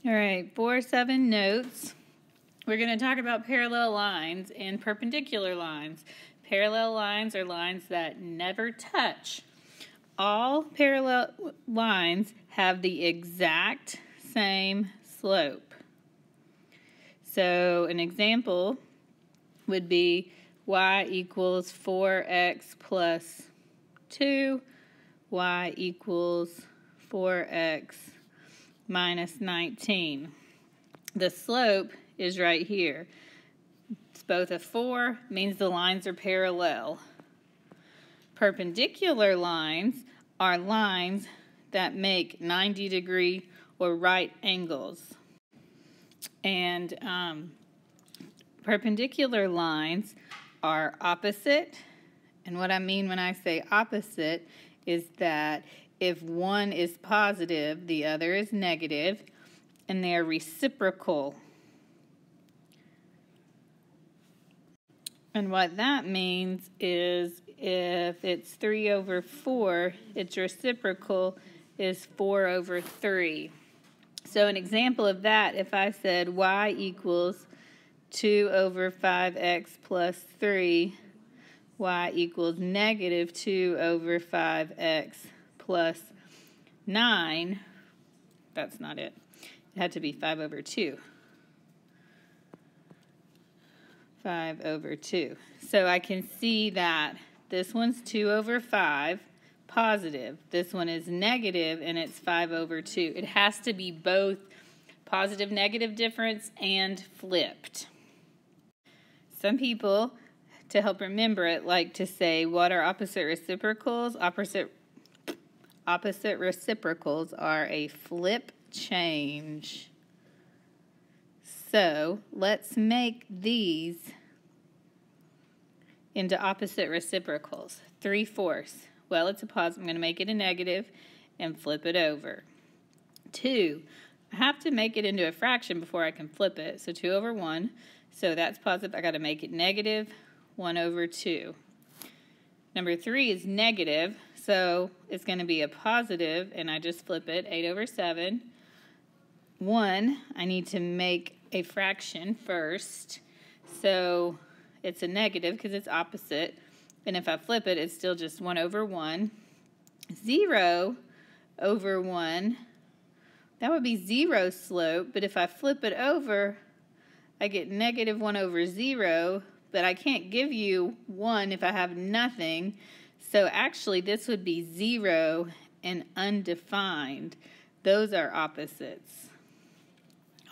All right, 4-7 notes. We're going to talk about parallel lines and perpendicular lines. Parallel lines are lines that never touch. All parallel lines have the exact same slope. So an example would be y equals 4x plus 2, y equals 4x minus 19. The slope is right here. It's both a 4, means the lines are parallel. Perpendicular lines are lines that make 90-degree or right angles. And perpendicular lines are opposite. And what I mean when I say opposite is that if one is positive, the other is negative, and they are reciprocal. And what that means is if it's 3/4, its reciprocal is 4/3. So an example of that, if I said y equals 2/5x plus 3, y equals negative 2/5x plus 9, that's not it. It had to be 5/2. 5/2. So I can see that this one's 2/5 positive. This one is negative and it's 5/2. It has to be both positive negative difference and flipped. Some people, to help remember it, like to say, what are opposite reciprocals? Opposite reciprocals are a flip change. So let's make these into opposite reciprocals. 3/4. Well, it's a positive. I'm going to make it a negative and flip it over. 2. I have to make it into a fraction before I can flip it. So 2/1. So that's positive. I got to make it negative 1/2. Number 3 is negative. So it's going to be a positive, and I just flip it, 8/7. 1, I need to make a fraction first. So it's a negative because it's opposite. And if I flip it, it's still just 1/1. 0/1, that would be 0 slope. But if I flip it over, I get negative 1/0. But I can't give you 1 if I have nothing. So actually, this would be 0 and undefined. Those are opposites,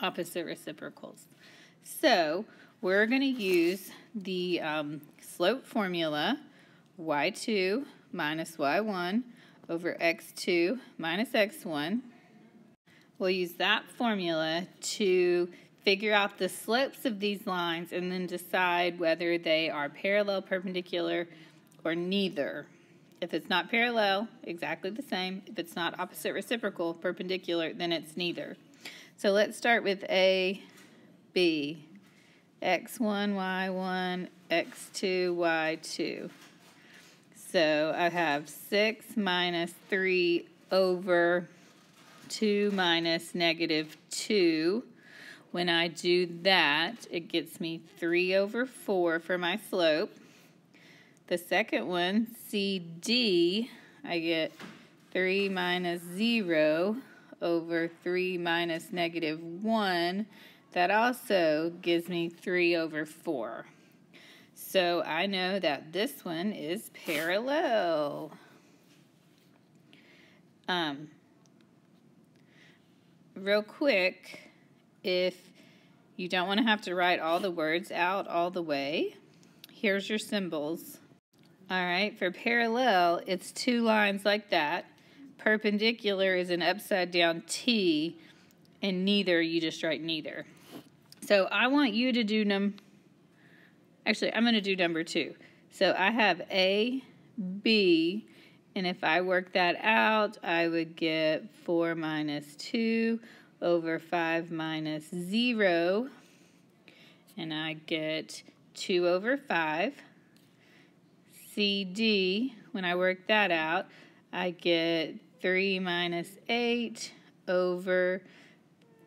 opposite reciprocals. So we're going to use the slope formula, y2 minus y1 over x2 minus x1. We'll use that formula to figure out the slopes of these lines and then decide whether they are parallel, perpendicular, or neither. If it's not parallel, exactly the same. If it's not opposite reciprocal, perpendicular, then it's neither. So let's start with A, B. x1, y1, x2, y2. So I have 6 minus 3 over 2 minus negative 2. When I do that, it gets me 3/4 for my slope. The second one, CD, I get 3 minus 0 over 3 minus negative 1. That also gives me 3/4. So I know that this one is parallel. Real quick, if you don't want to have to write all the words out all the way, here's your symbols. All right, for parallel, it's 2 lines like that. Perpendicular is an upside down T, and neither, you just write neither. So I want you to do actually, I'm going to do number 2. So I have A, B, and if I work that out, I would get 4 minus 2 over 5 minus 0, and I get 2/5. CD, when I work that out, I get 3 minus 8 over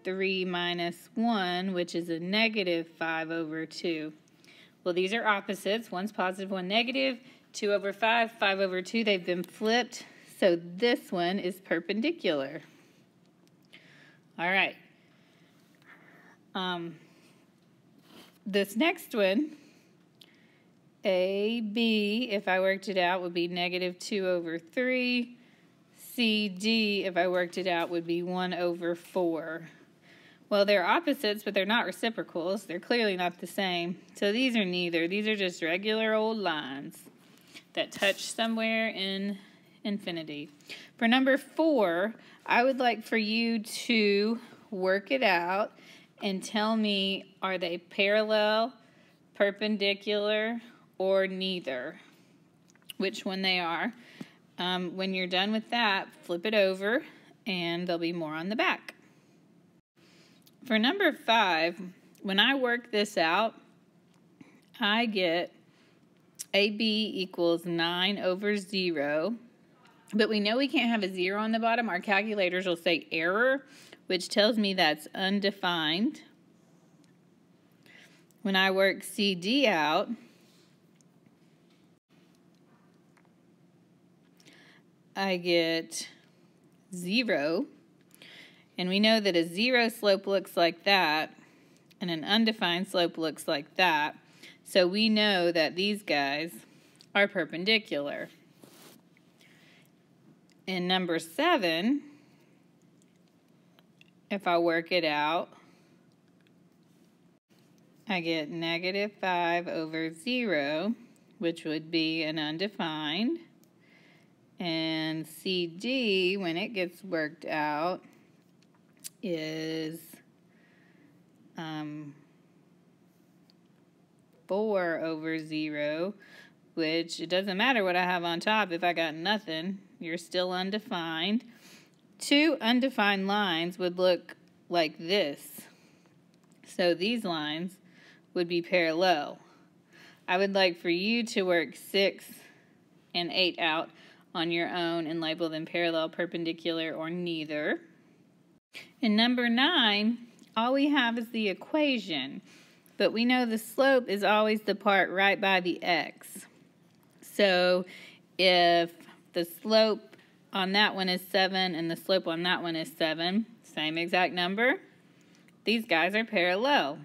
3 minus 1, which is a negative 5 over 2. Well, these are opposites. One's positive, one negative. 2 over 5, 5 over 2, they've been flipped. So this one is perpendicular. All right. This next one, AB, if I worked it out, would be negative 2 over 3. CD, if I worked it out, would be 1 over 4. Well, they're opposites, but they're not reciprocals. They're clearly not the same. So these are neither. These are just regular old lines that touch somewhere in infinity. For number 4, I would like for you to work it out and tell me, are they parallel, perpendicular, or neither? Which one they are. When you're done with that, flip it over, and there'll be more on the back. For number 5, when I work this out, I get AB equals 9 over 0. But we know we can't have a 0 on the bottom. Our calculators will say error, which tells me that's undefined. When I work CD out, I get 0, and we know that a 0 slope looks like that, and an undefined slope looks like that, so we know that these guys are perpendicular. In number 7, if I work it out, I get negative 5 over 0, which would be an undefined. And CD, when it gets worked out, is 4 over 0, which it doesn't matter what I have on top. If I got nothing, you're still undefined. 2 undefined lines would look like this. So these lines would be parallel. I would like for you to work 6 and 8 out on your own and label them parallel, perpendicular, or neither. In number 9, all we have is the equation, but we know the slope is always the part right by the x. So if the slope on that one is 7 and the slope on that one is 7, same exact number, these guys are parallel.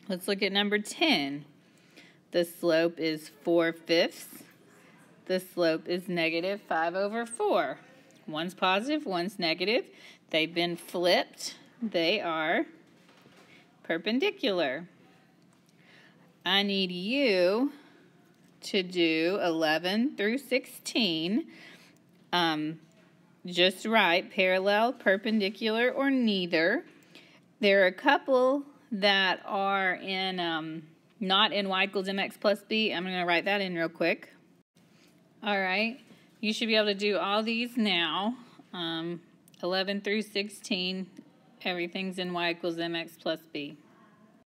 Let's look at number 10. The slope is 4/5. The slope is negative 5 over 4. One's positive, one's negative. They've been flipped. They are perpendicular. I need you to do 11 through 16. Just write parallel, perpendicular, or neither. There are a couple that are in not in y equals mx plus b. I'm going to write that in real quick. All right, you should be able to do all these now. 11 through 16, everything's in y equals mx plus b.